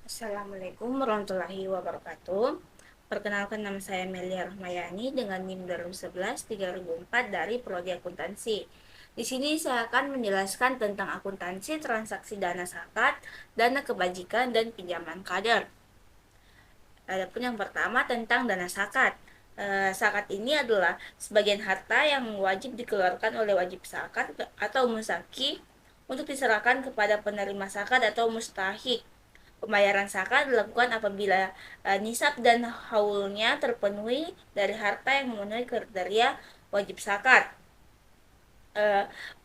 Assalamualaikum warahmatullahi wabarakatuh. Perkenalkan, nama saya Melia Rahmayani dengan NIM 2011-3004 dari Prodi Akuntansi. Di sini saya akan menjelaskan tentang akuntansi transaksi dana zakat, dana kebajikan, dan pinjaman kader. Adapun yang pertama tentang dana zakat. Zakat ini adalah sebagian harta yang wajib dikeluarkan oleh wajib zakat atau musaki untuk diserahkan kepada penerima zakat atau mustahik. Pembayaran zakat dilakukan apabila nisab dan haulnya terpenuhi dari harta yang memenuhi kriteria wajib zakat.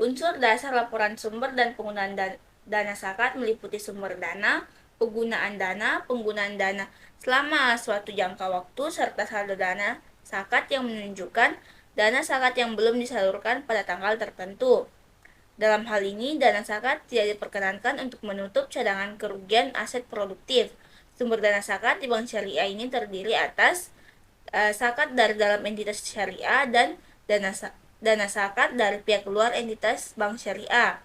Unsur dasar laporan sumber dan penggunaan dana zakat meliputi sumber dana, penggunaan dana selama suatu jangka waktu, serta saldo dana zakat yang menunjukkan dana zakat yang belum disalurkan pada tanggal tertentu. Dalam hal ini, dana zakat tidak diperkenankan untuk menutup cadangan kerugian aset produktif. Sumber dana zakat di bank syariah ini terdiri atas zakat dari dalam entitas syariah dan dana zakat dari pihak luar entitas bank syariah.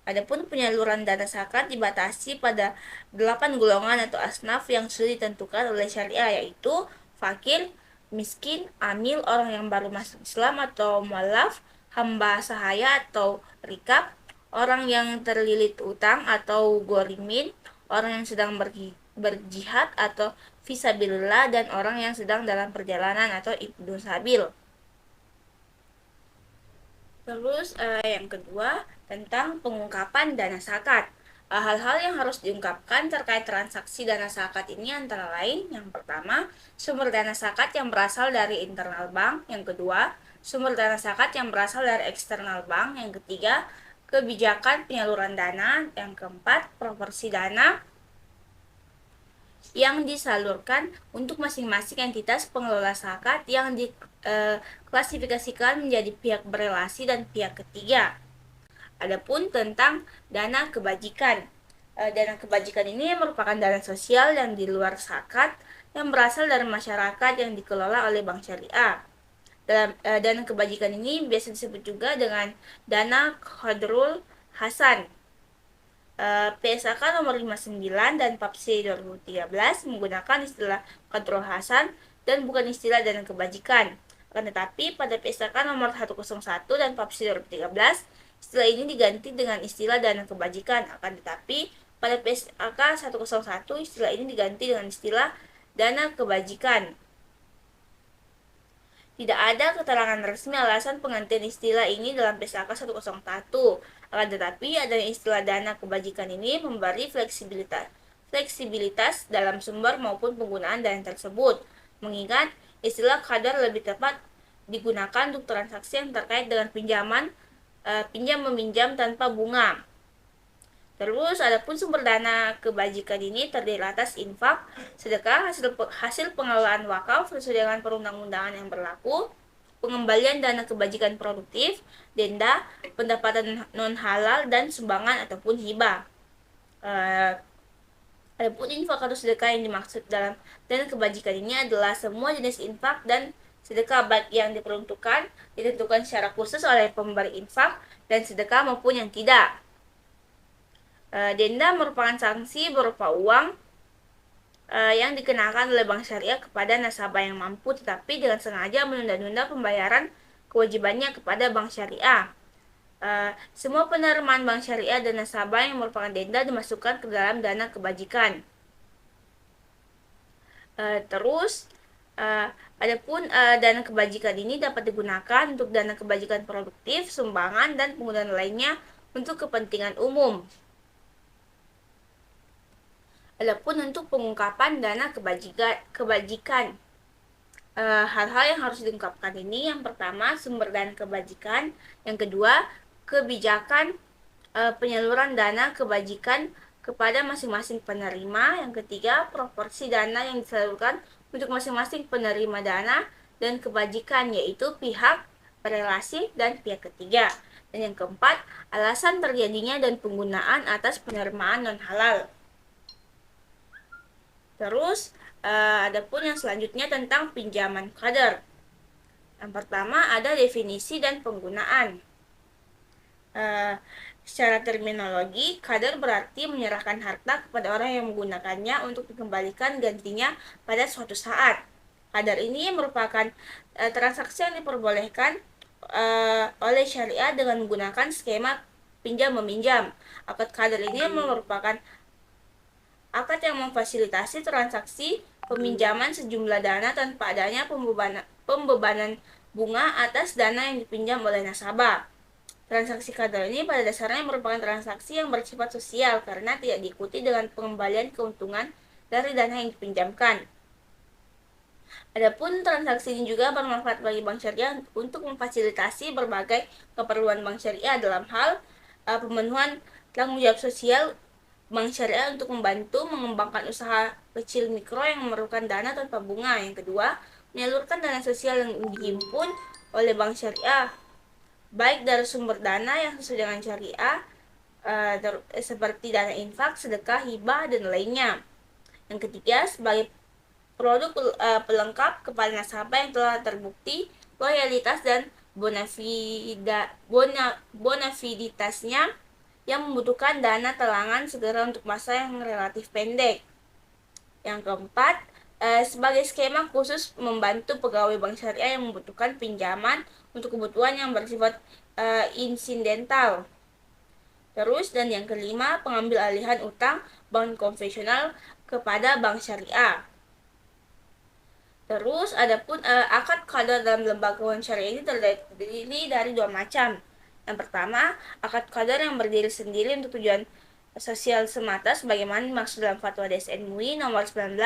Adapun penyaluran dana zakat dibatasi pada 8 golongan atau asnaf yang sudah ditentukan oleh syariah, yaitu fakir, miskin, amil, orang yang baru masuk Islam atau mualaf, hamba sahaya atau rikab, orang yang terlilit utang atau gorimin, orang yang sedang berjihad atau fisabilillah, dan orang yang sedang dalam perjalanan atau ibnu sabil. Terus yang kedua tentang pengungkapan dana zakat. Hal-hal yang harus diungkapkan terkait transaksi dana zakat ini antara lain: yang pertama, sumber dana zakat yang berasal dari internal bank; yang kedua, sumber dana zakat yang berasal dari eksternal bank; yang ketiga, kebijakan penyaluran dana; yang keempat, proporsi dana yang disalurkan untuk masing-masing entitas pengelola zakat yang diklasifikasikan menjadi pihak berelasi dan pihak ketiga. Adapun tentang dana kebajikan. Dana kebajikan ini merupakan dana sosial yang di luar zakat yang berasal dari masyarakat yang dikelola oleh bank syariah. Dana kebajikan ini biasa disebut juga dengan dana Khodrul Hasan. PSAK nomor 59 dan PAPSI 2013 menggunakan istilah Khodrul Hasan dan bukan istilah dana kebajikan. Akan tetapi pada PSAK nomor 101 dan PAPSI 2013, istilah ini diganti dengan istilah dana kebajikan. Akan tetapi pada PSAK 101, istilah ini diganti dengan istilah dana kebajikan. Tidak ada keterangan resmi alasan penggantian istilah ini dalam PSAK 101. Akan tetapi adanya istilah dana kebajikan ini memberi fleksibilitas dalam sumber maupun penggunaan dana tersebut, mengingat istilah kadar lebih tepat digunakan untuk transaksi yang terkait dengan pinjam meminjam tanpa bunga. Terus adapun sumber dana kebajikan ini terdiri atas infak, sedekah, hasil pengelolaan wakaf sesuai dengan perundang-undangan yang berlaku, pengembalian dana kebajikan produktif, denda, pendapatan non halal, dan sumbangan ataupun hibah. Adapun infak atau sedekah yang dimaksud dalam dana kebajikan ini adalah semua jenis infak dan sedekah, baik yang diperuntukkan ditentukan secara khusus oleh pemberi infak dan sedekah maupun yang tidak. Denda merupakan sanksi berupa uang yang dikenakan oleh bank syariah kepada nasabah yang mampu tetapi dengan sengaja menunda-nunda pembayaran kewajibannya kepada bank syariah. Semua penerimaan bank syariah dan nasabah yang merupakan denda dimasukkan ke dalam dana kebajikan. Terus adapun dana kebajikan ini dapat digunakan untuk dana kebajikan produktif, sumbangan, dan penggunaan lainnya untuk kepentingan umum. Adapun untuk pengungkapan dana kebajikan, hal-hal yang harus diungkapkan ini: yang pertama, sumber dana kebajikan; yang kedua, kebijakan penyaluran dana kebajikan kepada masing-masing penerima; yang ketiga, proporsi dana yang disalurkan untuk masing-masing penerima dana dan kebajikan, yaitu pihak berelasi dan pihak ketiga; dan yang keempat, alasan terjadinya dan penggunaan atas penerimaan non halal. Terus adapun yang selanjutnya tentang pinjaman qadar. Yang pertama ada definisi dan penggunaan. Secara terminologi, qadar berarti menyerahkan harta kepada orang yang menggunakannya untuk dikembalikan gantinya pada suatu saat. Qadar ini merupakan transaksi yang diperbolehkan oleh syariah dengan menggunakan skema pinjam-meminjam. Akad qadar ini merupakan akad yang memfasilitasi transaksi peminjaman sejumlah dana tanpa adanya pembebanan bunga atas dana yang dipinjam oleh nasabah. Transaksi qadar ini pada dasarnya merupakan transaksi yang bersifat sosial karena tidak diikuti dengan pengembalian keuntungan dari dana yang dipinjamkan. Adapun transaksi ini juga bermanfaat bagi bank syariah untuk memfasilitasi berbagai keperluan bank syariah dalam hal pemenuhan tanggung jawab sosial bank syariah untuk membantu mengembangkan usaha kecil mikro yang memerlukan dana tanpa bunga. Yang kedua, menyalurkan dana sosial yang dihimpun oleh bank syariah baik dari sumber dana yang sesuai dengan syariah seperti dana infak, sedekah, hibah, dan lainnya. Yang ketiga, sebagai produk pelengkap kepada nasabah yang telah terbukti loyalitas dan bonafiditasnya yang membutuhkan dana talangan segera untuk masa yang relatif pendek. Yang keempat, sebagai skema khusus membantu pegawai bank syariah yang membutuhkan pinjaman untuk kebutuhan yang bersifat insidental. Terus, dan yang kelima, pengambil alihan utang bank konvensional kepada bank syariah. Terus, adapun akad qadar dalam lembaga keuangan syariah ini terdiri dari dua macam. Yang pertama, akad qadar yang berdiri sendiri untuk tujuan sosial semata sebagaimana dimaksud dalam Fatwa DSN MUI nomor 19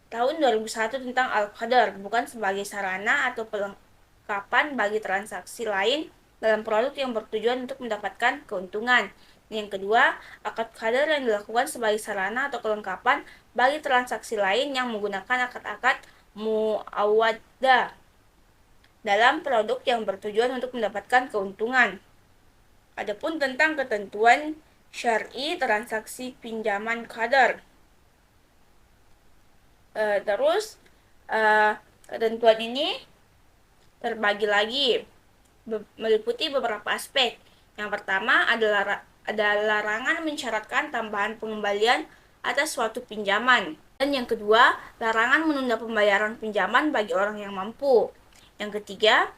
tahun 2001 tentang Al-Qadar, bukan sebagai sarana atau pelengkapan bagi transaksi lain dalam produk yang bertujuan untuk mendapatkan keuntungan. Yang kedua, akad qadar yang dilakukan sebagai sarana atau kelengkapan bagi transaksi lain yang menggunakan akad-akad muawwadah dalam produk yang bertujuan untuk mendapatkan keuntungan. Adapun tentang ketentuan syar'i transaksi pinjaman qadar. Terus ketentuan ini terbagi lagi meliputi beberapa aspek. Yang pertama adalah larangan mensyaratkan tambahan pengembalian atas suatu pinjaman. Dan yang kedua, larangan menunda pembayaran pinjaman bagi orang yang mampu. Yang ketiga,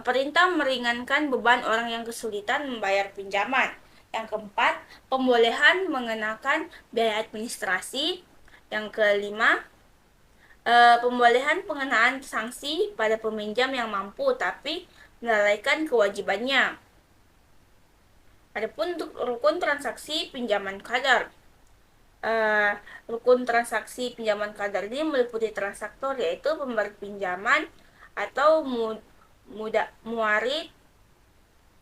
perintah meringankan beban orang yang kesulitan membayar pinjaman. Yang keempat, pembolehan mengenakan biaya administrasi. Yang kelima, pembolehan pengenaan sanksi pada peminjam yang mampu tapi melalaikan kewajibannya. Adapun untuk rukun transaksi pinjaman qadar, rukun transaksi pinjaman qadar ini meliputi transaktor yaitu pemberi pinjaman atau muarid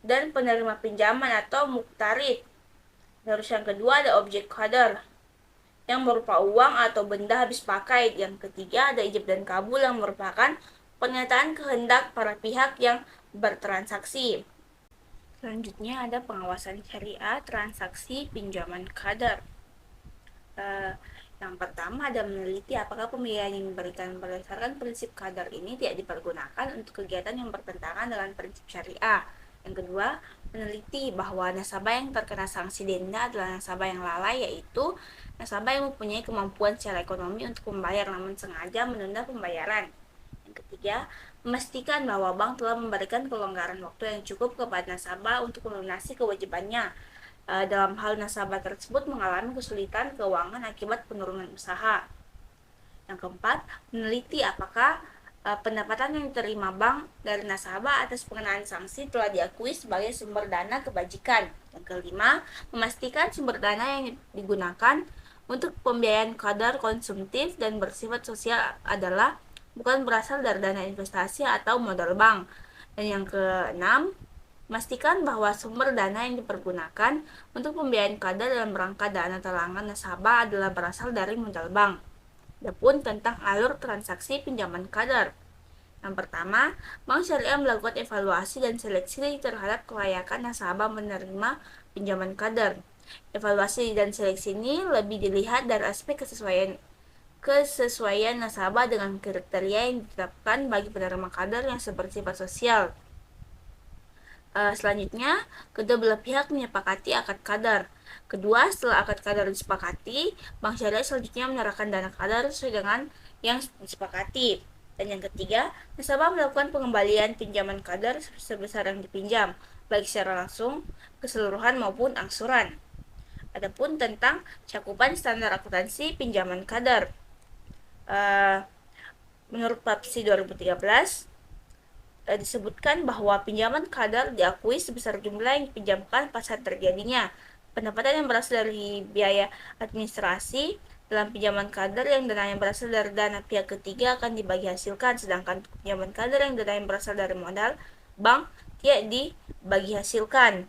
dan penerima pinjaman atau muqtarid. Terus yang kedua ada objek qadar yang berupa uang atau benda habis pakai. Yang ketiga ada ijab dan kabul yang merupakan pernyataan kehendak para pihak yang bertransaksi. Selanjutnya ada pengawasan syariah transaksi pinjaman qadar. Yang pertama ada meneliti apakah pembiayaan yang diberikan berdasarkan prinsip qadar ini tidak dipergunakan untuk kegiatan yang bertentangan dengan prinsip syariah. Yang kedua, meneliti bahwa nasabah yang terkena sanksi denda adalah nasabah yang lalai, yaitu nasabah yang mempunyai kemampuan secara ekonomi untuk membayar namun sengaja menunda pembayaran. Yang ketiga, memastikan bahwa bank telah memberikan kelonggaran waktu yang cukup kepada nasabah untuk melunasi kewajibannya dalam hal nasabah tersebut mengalami kesulitan keuangan akibat penurunan usaha. Yang keempat, meneliti apakah pendapatan yang diterima bank dari nasabah atas pengenaan sanksi telah diakui sebagai sumber dana kebajikan. Yang kelima, memastikan sumber dana yang digunakan untuk pembiayaan qadar konsumtif dan bersifat sosial adalah bukan berasal dari dana investasi atau modal bank. Dan yang keenam, memastikan bahwa sumber dana yang dipergunakan untuk pembiayaan qadar dalam rangka dana talangan nasabah adalah berasal dari modal bank. Adapun tentang alur transaksi pinjaman qadar. Yang pertama, bank syariah melakukan evaluasi dan seleksi terhadap kelayakan nasabah menerima pinjaman qadar. Evaluasi dan seleksi ini lebih dilihat dari aspek kesesuaian nasabah dengan kriteria yang ditetapkan bagi penerima qadar yang bersifat sosial. Selanjutnya, kedua belah pihak menyepakati akad qadar. Kedua, setelah akad qadar disepakati, bank syariah selanjutnya menyerahkan dana qadar sesuai dengan yang disepakati. Dan yang ketiga, nasabah melakukan pengembalian pinjaman qadar sebesar yang dipinjam, baik secara langsung, keseluruhan maupun angsuran. Adapun tentang cakupan standar akuntansi pinjaman qadar. Menurut PAPSI 2013, disebutkan bahwa pinjaman qadar diakui sebesar jumlah yang dipinjamkan pas saat terjadinya pendapatan yang berasal dari biaya administrasi dalam pinjaman qadar yang dana yang berasal dari dana pihak ketiga akan dibagi hasilkan, sedangkan pinjaman qadar yang dana yang berasal dari modal bank tidak dibagi hasilkan.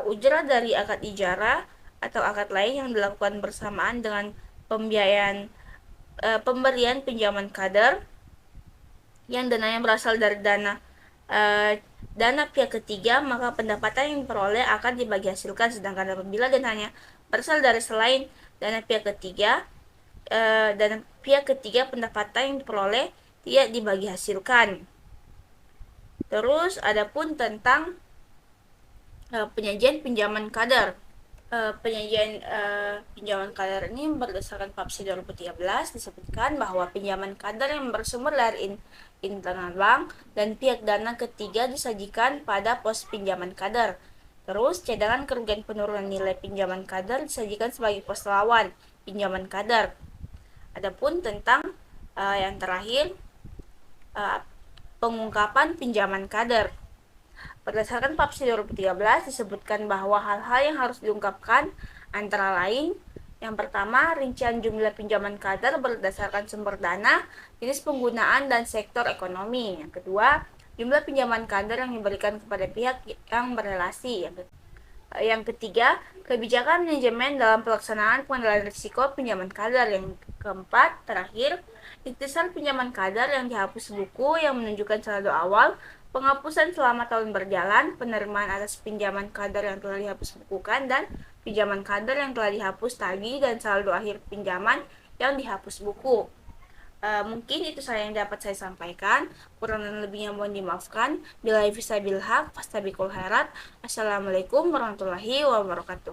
Ujrah dari akad ijarah atau akad lain yang dilakukan bersamaan dengan pembiayaan pemberian pinjaman qadar yang dananya berasal dari dana pihak ketiga, maka pendapatan yang diperoleh akan dibagi hasilkan, sedangkan apabila dananya berasal dari selain dana pihak ketiga, pendapatan yang diperoleh tidak dibagi hasilkan. Terus adapun tentang penyajian pinjaman qadar. Penyajian pinjaman qadar ini berdasarkan PAPSI 2013 disebutkan bahwa pinjaman qadar yang bersumber dari internal bank dan pihak dana ketiga disajikan pada pos pinjaman qadar. Terus cadangan kerugian penurunan nilai pinjaman qadar disajikan sebagai pos lawan pinjaman qadar. Adapun tentang yang terakhir, pengungkapan pinjaman qadar. Berdasarkan PAPSI 2013 disebutkan bahwa hal-hal yang harus diungkapkan antara lain, yang pertama, rincian jumlah pinjaman qadar berdasarkan sumber dana, jenis penggunaan, dan sektor ekonomi. Yang kedua, jumlah pinjaman qadar yang diberikan kepada pihak yang berrelasi. Yang ketiga, kebijakan manajemen dalam pelaksanaan pengendalian risiko pinjaman qadar. Yang keempat, terakhir, ikhtisar pinjaman qadar yang dihapus buku yang menunjukkan saldo awal, penghapusan selama tahun berjalan, penerimaan atas pinjaman qadar yang telah dihapus bukukan, dan pinjaman qadar yang telah dihapus tagih, dan saldo akhir pinjaman yang dihapus buku. Mungkin itu saja yang dapat saya sampaikan. Kurang dan lebihnya mohon dimaafkan. Billahi fisabilillah, fastabiqul khairat. Assalamualaikum warahmatullahi wabarakatuh.